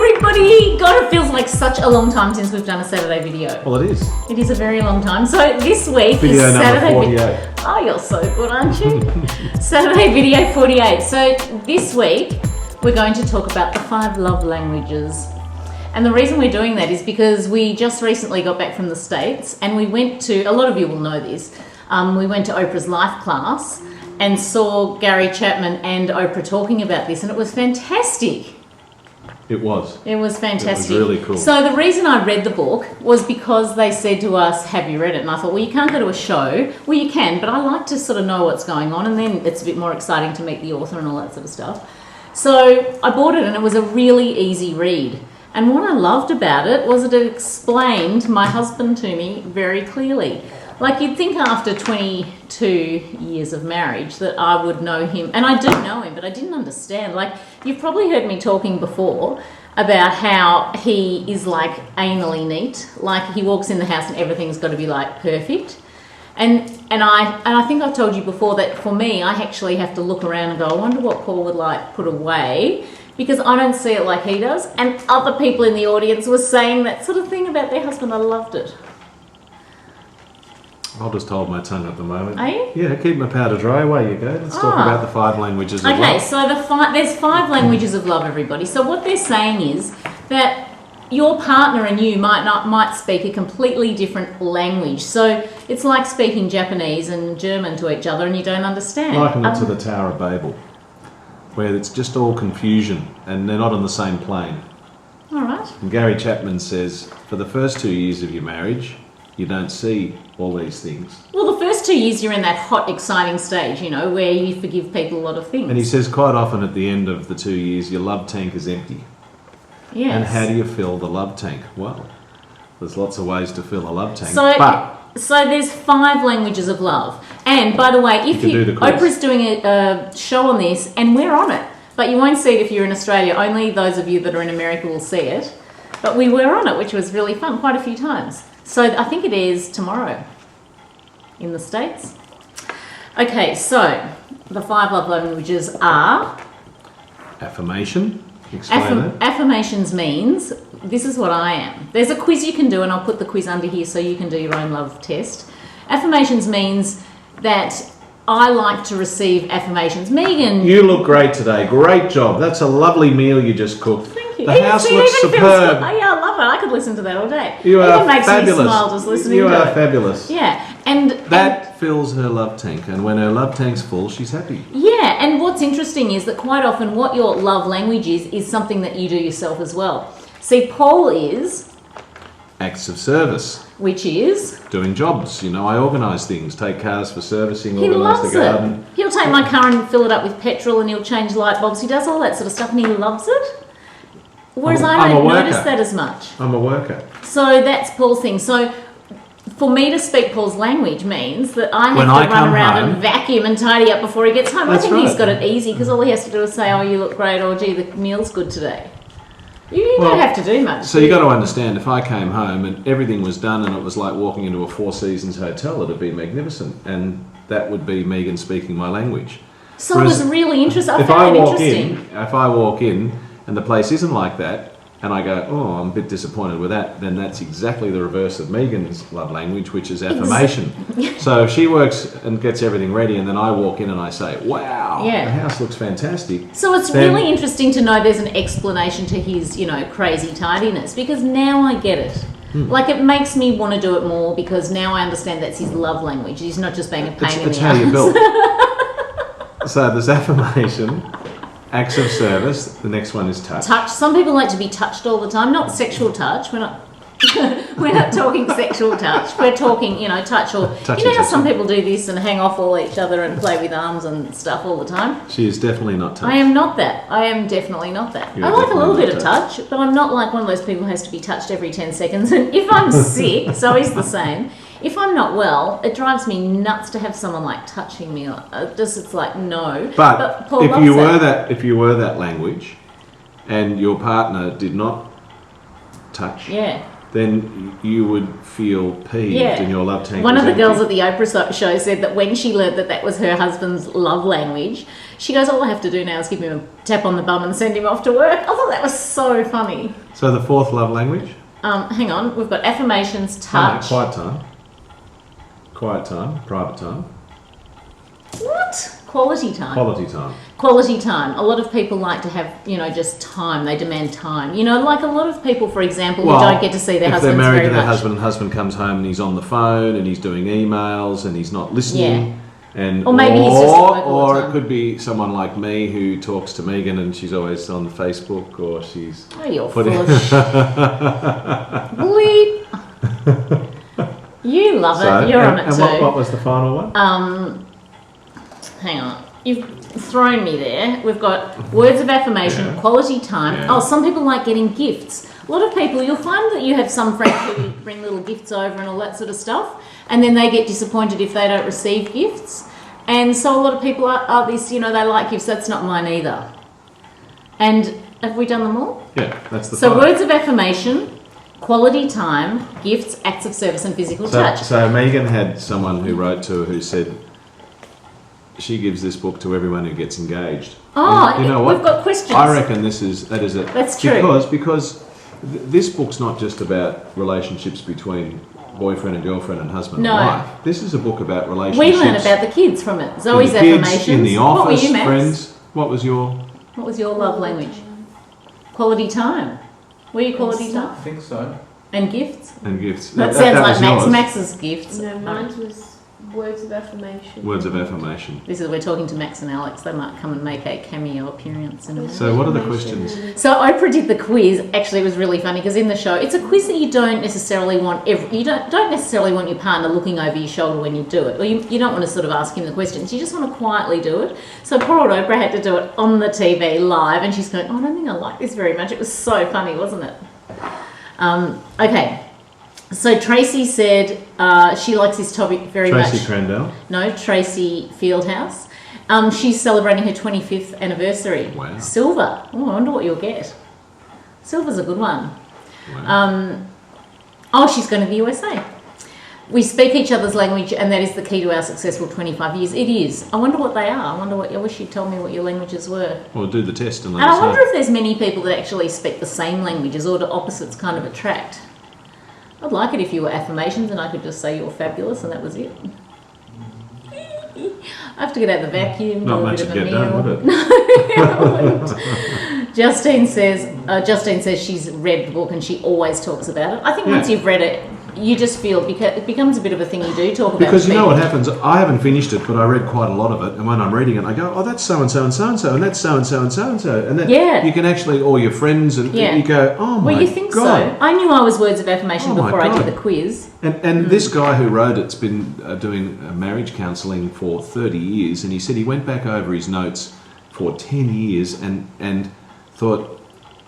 everybody! God, it feels like such a long time since we've done a Saturday video. Well, it is. It is a very long time. So this week Video is Saturday number 48. Oh, you're so good, aren't you? Saturday video 48. So this week we're going to talk about the 5 love languages. And the reason we're doing that is because we just recently got back from the States and we went to, a lot of you will know this, we went to Oprah's Lifeclass and saw Gary Chapman and Oprah talking about this, and it was fantastic. It was. It was fantastic. It was really cool. So the reason I read the book was because they said to us, have you read it? And I thought, well, you can't go to a show. Well, you can, but I like to sort of know what's going on, and then it's a bit more exciting to meet the author and all that sort of stuff. So I bought it, and it was a really easy read. And what I loved about it was that it explained my husband to me very clearly. Like, you'd think after 22 years of marriage that I would know him, and I do know him, but I didn't understand. Like, you've probably heard me talking before about how he is like anally neat. Like, he walks in the house and everything's got to be like perfect. And I think I've told you before that for me, I actually have to look around and go, I wonder what Paul would like put away, because I don't see it like he does. And other people in the audience were saying that sort of thing about their husband. I loved it. I'll just hold my tongue at the moment. Are you? Yeah, keep my powder dry. Away you go. Let's talk about the 5 languages of love. Okay, so there's 5 languages of love, everybody. So what they're saying is that your partner and you might speak a completely different language. So it's like speaking Japanese and German to each other and you don't understand. Liken it to the Tower of Babel, where it's just all confusion and they're not on the same plane. All right. And Gary Chapman says, for the first 2 years of your marriage, you don't see all these things. Well, the first 2 years you're in that hot, exciting stage, you know, where you forgive people a lot of things. And he says quite often at the end of the 2 years, your love tank is empty. Yes. And how do you fill the love tank? Well, there's lots of ways to fill a love tank. So there's 5 languages of love. And by the way, Oprah's doing a show on this, and we're on it. But you won't see it if you're in Australia. Only those of you that are in America will see it. But we were on it, which was really fun, quite a few times. So I think it is tomorrow in the States. Okay, so the 5 love languages are... Affirmation. Explain it. Affirmations means, this is what I am. There's a quiz you can do, and I'll put the quiz under here so you can do your own love test. Affirmations means that I like to receive affirmations. Megan... You look great today. Great job. That's a lovely meal you just cooked. Thank you. The house looks superb. Oh, yeah, I love it. I could listen to that all day. You are even makes fabulous. Me smile just listening you to are it. Fabulous. Yeah. And that fills her love tank, and when her love tank's full, she's happy. Yeah, and what's interesting is that quite often what your love language is something that you do yourself as well. See, Paul is... Acts of service. Which is? Doing jobs. You know, I organise things, take cars for servicing, He organise loves the garden. it. He'll take my car and fill it up with petrol, and he'll change light bulbs. He does all that sort of stuff and he loves it. Whereas I don't notice that as much. I'm a worker. So that's Paul's thing. So for me to speak Paul's language means that I have to run around and vacuum and tidy up before he gets home. I think he's got it easy because all he has to do is say, oh, you look great, or gee, the meal's good today. You don't have to do much. So you've got to understand, if I came home and everything was done and it was like walking into a 4 Seasons hotel, it'd be magnificent. And that would be Megan speaking my language. So it was really interesting. If I walk in and the place isn't like that, and I go, oh, I'm a bit disappointed with that, then that's exactly the reverse of Megan's love language, which is affirmation. So if she works and gets everything ready, and then I walk in and I say, wow, the house looks fantastic. So it's really interesting to know there's an explanation to his, you know, crazy tidiness, because now I get it. Like, it makes me want to do it more because now I understand that's his love language. He's not just being a pain in the ass. It's how you're built. So there's affirmation. Acts of service. The next one is touch. Touch. Some people like to be touched all the time. Not sexual touch. We're not talking sexual touch. We're talking, you know, touch or... You know how some people do this and hang off all each other and play with arms and stuff all the time? She is definitely not touch. I am not that. I am definitely not that. I like a little bit of touch, but I'm not like one of those people who has to be touched every 10 seconds. And if I'm sick, so he's the same. If I'm not well, it drives me nuts to have someone like touching me. It's like, no. But Paul if you were that language, and your partner did not touch, then you would feel peeved and your love tank One was of the empty. girls at the Oprah show said that when she learned that that was her husband's love language, she goes, all I have to do now is give him a tap on the bum and send him off to work. I thought that was so funny. So the fourth love language? Hang on, we've got affirmations, touch. Quiet time. Quiet time, private time. What? Quality time. Quality time. Quality time. A lot of people like to have, just time. They demand time. Like a lot of people, for example, who don't get to see their husbands if they're married very to their much. husband and husband comes home and he's on the phone and he's doing emails and he's not listening. Yeah. And, Or maybe he's just at work all the or time. it could be someone like me who talks to Megan and she's always on Facebook or she's... Oh, you're full of Bleep. You love it. You're on it too. And what was the final one? Hang on. You've thrown me there. We've got words of affirmation, quality time. Yeah. Oh, some people like getting gifts. A lot of people, you'll find that you have some friends who bring little gifts over and all that sort of stuff, and then they get disappointed if they don't receive gifts. And so a lot of people are this, they like gifts. That's not mine either. And have we done them all? Yeah, that's the So five. words of affirmation, quality time, gifts, acts of service, and physical touch. So Megan had someone who wrote to her who said she gives this book to everyone who gets engaged. Oh, And you know what? we've got questions. I reckon that is it. That's true. Because this book's not just about relationships between boyfriend and girlfriend and husband No. and wife. This is a book about We relationships. learn about the kids from it. with Zoe's the kids, affirmations. in the What were office, you, Max? friends. What was your... What was your love language? Quality time. Were you quality I time? think so. And gifts? And gifts. That sounds like was Max. yours. Max's gifts. No, mine was words of affirmation. Words of affirmation. We're talking to Max and Alex. They might come and make a cameo appearance in a minute. So what are the questions? So Oprah did the quiz. Actually, it was really funny because in the show, it's a quiz that you don't necessarily want. You don't necessarily want your partner looking over your shoulder when you do it, or you don't want to sort of ask him the questions. You just want to quietly do it. So poor old Oprah had to do it on the TV live, and she's going, "Oh, I don't think I like this very much." It was so funny, wasn't it? Okay. So Tracy said she likes this topic very much. Tracy Crandall. No, Tracy Fieldhouse. She's celebrating her 25th anniversary. Wow. Silver. Oh, I wonder what you'll get. Silver's a good one. Wow. She's going to the USA. We speak each other's language, and that is the key to our successful 25 years. It is. I wonder what they are. I wish you'd told me what your languages were. Well, do the test and let And us I wonder know. if there's many people that actually speak the same languages, or do opposites kind of attract. I'd like it if you were affirmations and I could just say you're fabulous and that was it. I have to get out the vacuum, Not do a much bit to of a get done, meal. would it? Justine says she's read the book and she always talks about it. I think once Yeah. you've read it, you just feel it becomes a bit of a thing you do talk about. Because you know what people. happens? I haven't finished it, but I read quite a lot of it. And when I'm reading it, I go, oh, that's so-and-so and so-and-so, and that's so-and-so and so-and-so. And then you can actually, all your friends, and you go, oh, my God. Well, you think so. I knew I was words of affirmation Oh, my before I God. did the quiz. And this guy who wrote it's been doing marriage counselling for 30 years, and he said he went back over his notes for 10 years and thought,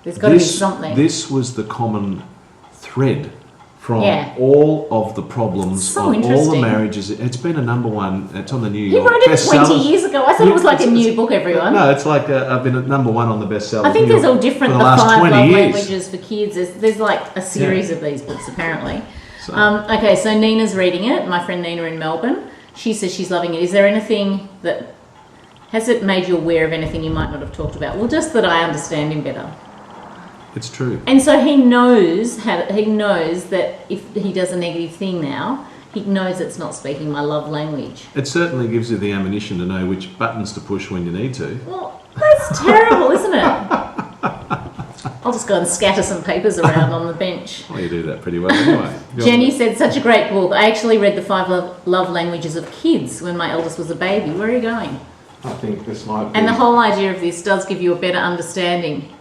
There's got to be something. This was the common thread from all of the problems So of all the interesting. marriages. It's been a number one. It's on the New He York wrote it 20 bestsellers. years ago. I thought it was like a new book, everyone. No, it's like I've been at number one on the bestsellers. I think New there's York all different, for the the last 5 20 love years. languages for kids. There's like a series of these books, apparently. So- Okay, so Nina's reading it. My friend Nina in Melbourne. She says she's loving it. Is there anything that... Has it made you aware of anything you might not have talked about? Well, just that I understand him better. It's true. And so he knows that if he does a negative thing now, he knows it's not speaking my love language. It certainly gives you the ammunition to know which buttons to push when you need to. Well, that's terrible, isn't it? I'll just go and scatter some papers around on the bench. Well, you do that pretty well anyway. Jenny said, such a great book. I actually read the 5 love languages of kids when my eldest was a baby. Where are you going? I think this might be... And the whole idea of this does give you a better understanding.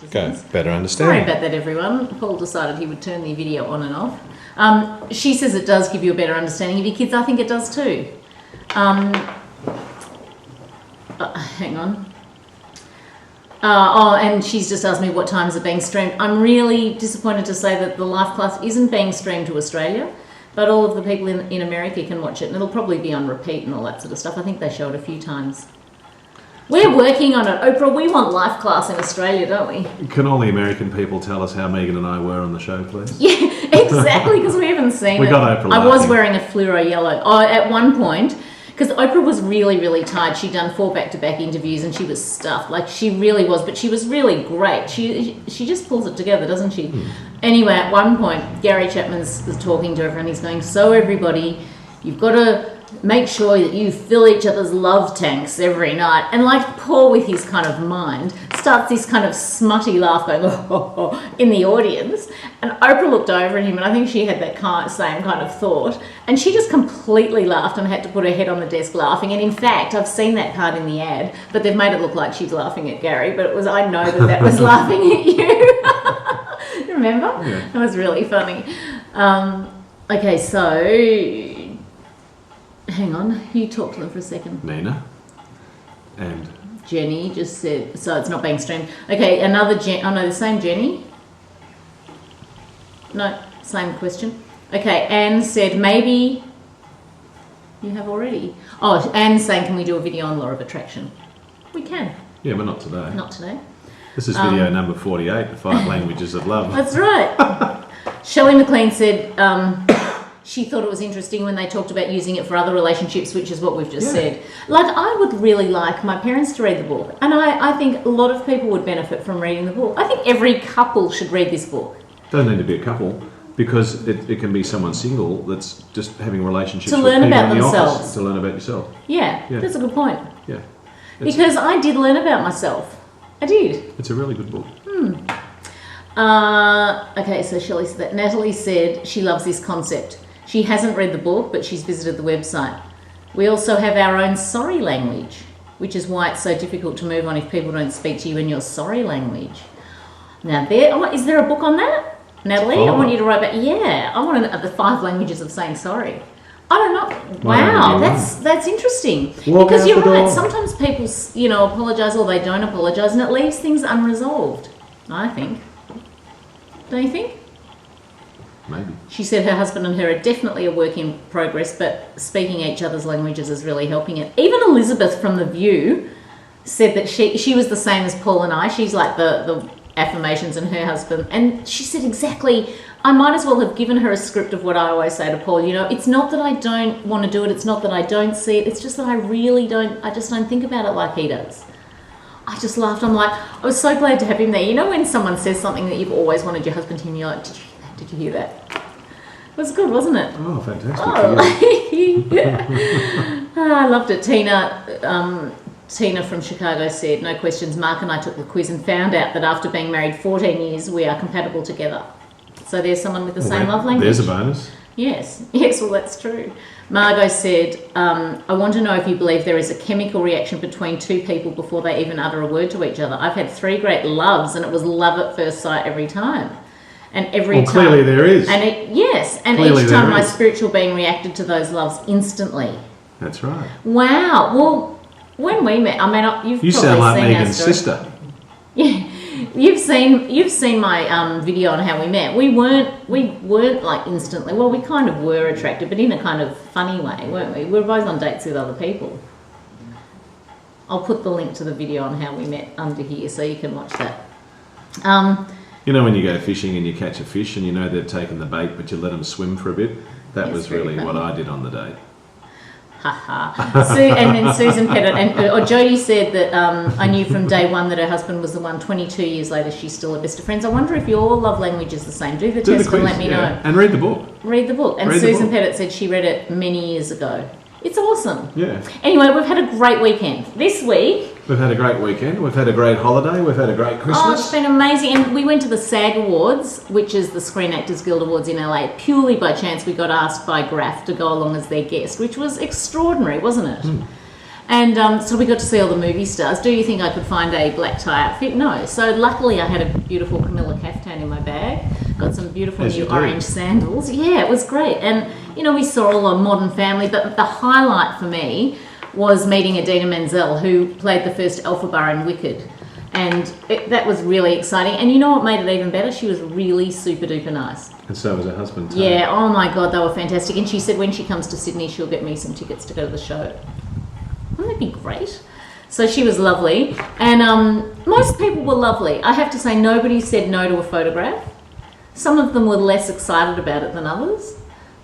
Okay, better Sorry understanding. about that, everyone. Paul decided he would turn the video on and off. She says it does give you a better understanding of your kids. I think it does too. Hang on. And she's just asked me what time is it being streamed. I'm really disappointed to say that the Lifeclass isn't being streamed to Australia, but all of the people in America can watch it, and it'll probably be on repeat and all that sort of stuff. I think they show it a few times. We're working on it. Oprah, we want Lifeclass in Australia, don't we? Can all the American people tell us how Megan and I were on the show, please? Yeah, exactly, because we haven't seen We it. got Oprah I was laughing. wearing a fluoro yellow. Oh, at one point, because Oprah was really, really tired. She'd done 4 back-to-back interviews and she was stuffed. Like, she really was, but she was really great. She just pulls it together, doesn't she? Anyway, at one point, Gary Chapman's talking to everyone. He's going, so everybody, you've got to make sure that you fill each other's love tanks every night. And like Paul, with his kind of mind, starts this kind of smutty laugh going, oh, in the audience. And Oprah looked over at him, and I think she had that same kind of thought. And she just completely laughed and had to put her head on the desk laughing. And in fact, I've seen that part in the ad, but they've made it look like she's laughing at Gary. But I know that was laughing at you. Remember? Yeah. That was really funny. Okay, so hang on, you talk to them for a second. Nina and Jenny just said, so it's not being streamed. Okay, another the same Jenny. No, same question. Okay, Anne said maybe you have already. Oh, Anne's saying, can we do a video on law of attraction? We can. yeah, but not today. Not today. This is video number 48, the 5 languages of love. That's right. Shelley McLean said she thought it was interesting when they talked about using it for other relationships, which is what we've just said. Like, I would really like my parents to read the book, and I think a lot of people would benefit from reading the book. I think every couple should read this book. Doesn't need to be a couple, because it can be someone single that's just having relationships To with learn people about in the themselves. office, to learn about yourself. Yeah, Yeah. that's a good point. Yeah. It's, Because I did learn about myself. I did. it's a really good book. Okay, so Shelley said that. Natalie said she loves this concept. She hasn't read the book, but she's visited the website. We also have our own sorry language, which is why it's so difficult to move on if people don't speak to you in your sorry language. Now, is there a book on that, Natalie? I want you to write about. Yeah, I want the 5 languages of saying sorry. I don't know. Why don't Wow, we do that's interesting. Walk Because out you're the right. door. Sometimes people, apologise or they don't apologise, and it leaves things unresolved. I think. Don't you think? Maybe. She said her husband and her are definitely a work in progress, but speaking each other's languages is really helping it. Even Elizabeth from The View said that she was the same as Paul and I. She's like the affirmations and her husband. And she said exactly, I might as well have given her a script of what I always say to Paul. It's not that I don't want to do it. It's not that I don't see it. It's just that I just don't think about it like he does. I just laughed. I'm like, I was so glad to have him there. When someone says something that you've always wanted your husband to hear, you're like, did you hear that? It was good, wasn't it? Oh, fantastic. I loved it. Tina from Chicago said, no questions, Mark and I took the quiz and found out that after being married 14 years, we are compatible together. So there's someone with the same love language. There's a bonus. Yes, well, that's true. Margot said, I want to know if you believe there is a chemical reaction between 2 people before they even utter a word to each other. I've had 3 great loves, and it was love at first sight every time. And every time. Clearly there is. And Clearly each time there my is. spiritual being reacted to those loves instantly. That's right. Wow. Well, when we met, you've You probably sound like seen Megan's our story. sister. Yeah, you've seen my video on how we met. We weren't like instantly. Well, we kind of were attracted, but in a kind of funny way, weren't we? We were both on dates with other people. I'll put the link to the video on how we met under here, so you can watch that. When you go fishing and you catch a fish and they've taken the bait, but you let them swim for a bit. That Yes, was very really funny. what I did on the date. And then Susan Pettit or Jodie said that I knew from day one that her husband was the one. 22 years later, she's still a best of friends. I wonder if your love language is the same. Do the test and let me know. And read the book. Read the book. And Read the Susan book. Pettit said she read it many years ago. It's awesome. Yeah. Anyway, we've had a great weekend. This week, We've had a great weekend. We've had a great holiday. We've had a great Christmas. oh, it's been amazing. And we went to the SAG Awards, which is the Screen Actors Guild Awards in LA. Purely by chance, we got asked by Graph to go along as their guest, which was extraordinary, wasn't it? And so we got to see all the movie stars. Do you think I could find a black tie outfit? No. So luckily I had a beautiful Camilla caftan in my bag. Got some beautiful As new you do. orange sandals. Yeah, it was great. And, we saw all a modern family. But the highlight for me was meeting Idina Menzel, who played the first Elphaba in Wicked. And that was really exciting. And you know what made it even better? She was really super duper nice. And so was her husband, Tony. Yeah, oh my God, they were fantastic. And she said when she comes to Sydney, she'll get me some tickets to go to the show. Wouldn't that be great? So she was lovely. And most people were lovely. I have to say, nobody said no to a photograph. Some of them were less excited about it than others,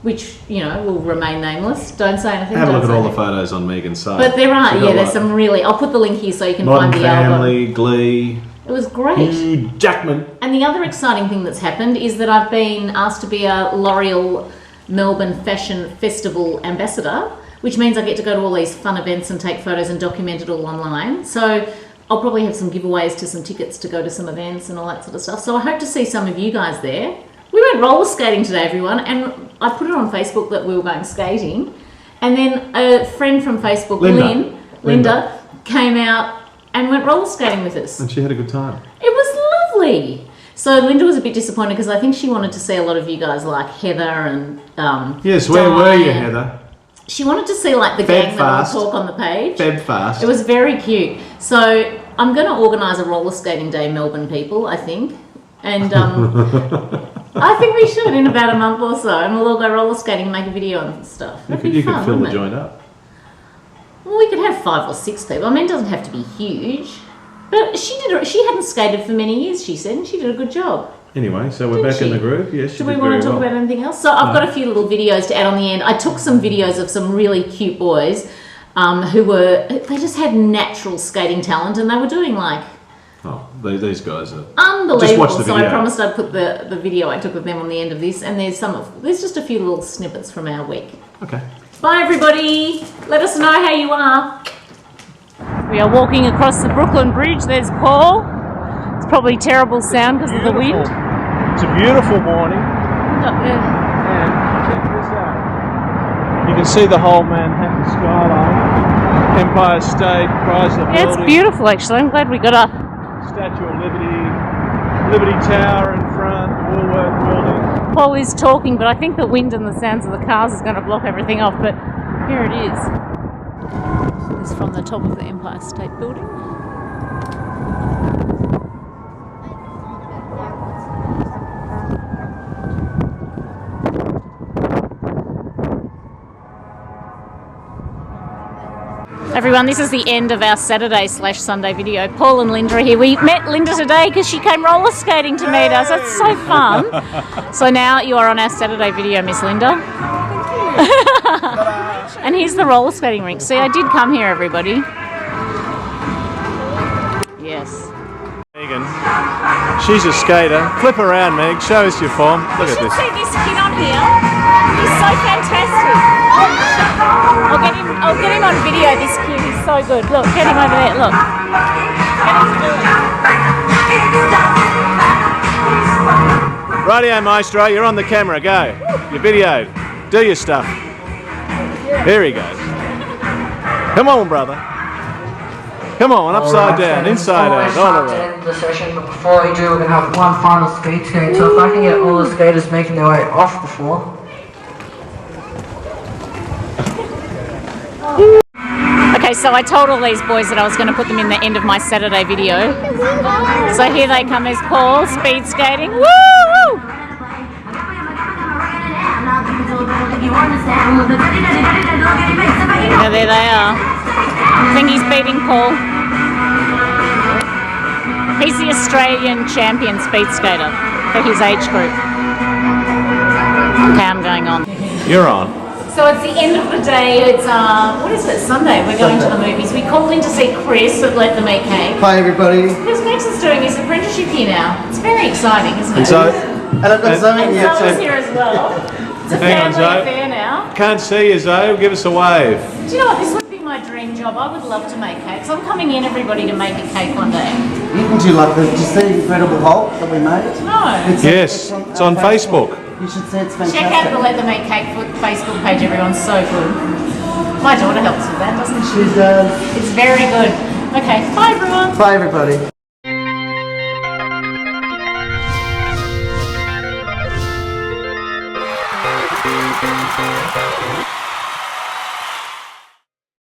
which, you know, will remain nameless. Don't say anything. Have a look at all the anything. photos on Megan's site. But there are, She got there's like some really... I'll put the link here so you can Modern find the album. Family, Glee, It was great. Hugh Jackman. And the other exciting thing that's happened is that I've been asked to be a L'Oreal Melbourne Fashion Festival ambassador, which means I get to go to all these fun events and take photos and document it all online. So I'll probably have some giveaways to some tickets to go to some events and all that sort of stuff. So I hope to see some of you guys there. We went roller skating today, everyone, and I put it on Facebook that we were going skating. And then a friend from Facebook, Linda, came out and went roller skating with us. And she had a good time. It was lovely. So Linda was a bit disappointed because I think she wanted to see a lot of you guys like Heather and Yes, where were you, Heather? She wanted to see like the gang that will talk on the page. Feb fast. It was very cute. So I'm going to organise a roller skating day, Melbourne people, I think. And I think we should in about a month or so, and we'll all go roller skating and make a video and stuff. You That'd be fun, could fill the wouldn't it? joint up. Well, we could have 5 or 6 people. I mean, it doesn't have to be huge. But she hadn't skated for many years, she said, and she did a good job. Anyway, so we're Didn't back in she? the groove. Yes, she Do did we want very to talk well. about anything else? So I've got a few little videos to add on the end. I took some videos of some really cute boys they just had natural skating talent, and they were doing like Oh, these guys are... unbelievable. Just watch the So video. I promised I'd put the video I took of them on the end of this, and there's just a few little snippets from our week. Okay. Bye everybody. Let us know how you are. We are walking across the Brooklyn Bridge. There's Paul. It's probably terrible sound because of the wind. It's a beautiful morning, Up there. and check this out. You can see the whole Manhattan skyline, Empire State, Chrysler Yeah, it's Building, beautiful actually. I'm glad we got up. Statue of Liberty Tower in front, Woolworth Building. Paul is talking, but I think the wind and the sounds of the cars is going to block everything off. But here it is. It's from the top of the Empire State Building. Everyone, this is the end of our Saturday/Sunday video. Paul and Linda are here. We met Linda today because she came roller skating to meet us. It's so fun. So now you are on our Saturday video, Miss Linda. And here's the roller skating rink. See, I did come here, everybody. Yes. Megan, she's a skater. Flip around, Meg. Show us your form. Look at You this. should see this kid on here. He's so fantastic. I'll get him on video, this kid. He's so good. Look, get him over there. Look. Get him to do it. Rightio, Maestro. You're on the camera. Go. You're videoed. Do your stuff. Here he goes. Come on, brother. Come on, upside down, inside out, all to around. end the session, but before we do, we're going to have one final speed skate. So if I can get all the skaters making their way off the floor. Okay, so I told all these boys that I was going to put them in the end of my Saturday video. So here they come. There's Paul, speed skating. Woo! Now there they are. I think he's beating Paul. He's the Australian champion speed skater for his age group. Okay, I'm going on. You're on. So it's the end of the day. It's what is it? Sunday. We're going to the movies. We called in to see Chris at Let Them Eat Cake. Hi everybody. Because Max is doing his apprenticeship here now. It's very exciting, isn't it? And so, And I've got Zoe And here Zoe's too. here as well. It's a Hang on, family Zoe. affair now. can't see you, Zoe. Give us a wave. Do you know what? This would be my dream job. I would love to make cakes. I'm coming in, everybody, to make a cake one day. You can do like the, did you see the Incredible Hulk that we made? No. Yes, it's on Facebook. You should see it's fantastic. Check out the Let Them Eat Cake Facebook page, everyone. So good. My daughter helps with that, doesn't she? She does. It's very good. Okay, bye everyone. Bye everybody.